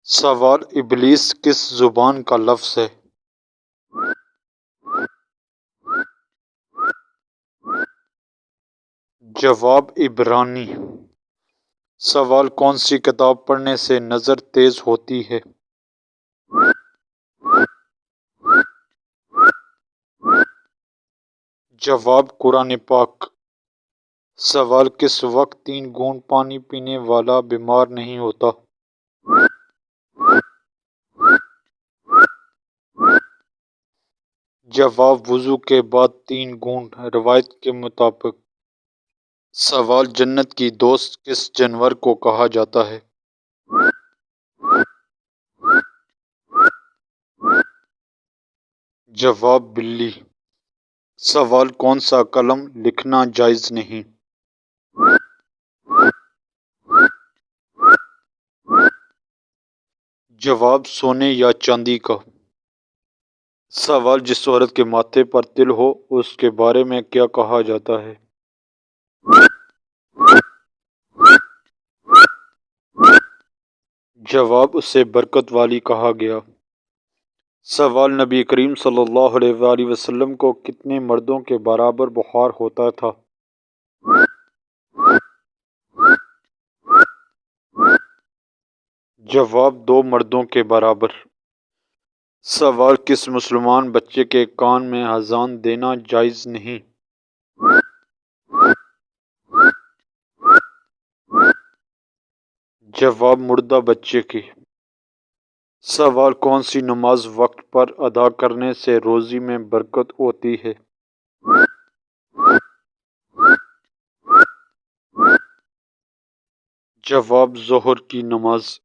سوال: ابلیس کس زبان کا لفظ ہے؟ جواب: عبرانی۔ سوال: کون سی کتاب پڑھنے سے نظر تیز ہوتی ہے؟ جواب: قرآن پاک۔ سوال: کس وقت 3 گھونٹ پانی پینے والا بیمار نہیں ہوتا؟ جواب: وضو کے بعد 3 گھونٹ، روایت کے مطابق۔ سوال: جنت کی دوست کس جانور کو کہا جاتا ہے؟ جواب: بلی۔ سوال: کون سا قلم لکھنا جائز نہیں؟ جواب: سونے یا چاندی کا۔ سوال: جس عورت کے ماتھے پر تل ہو اس کے بارے میں کیا کہا جاتا ہے؟ جواب: اسے برکت والی کہا گیا۔ سوال: نبی کریم صلی اللہ علیہ وآلہ وسلم کو کتنے مردوں کے برابر بخار ہوتا تھا؟ جواب: 2 مردوں کے برابر۔ سوال: کس مسلمان بچے کے کان میں اذان دینا جائز نہیں؟ جواب: مردہ بچے کی۔ سوال: کون سی نماز وقت پر ادا کرنے سے روزی میں برکت ہوتی ہے؟ جواب: ظہر کی نماز۔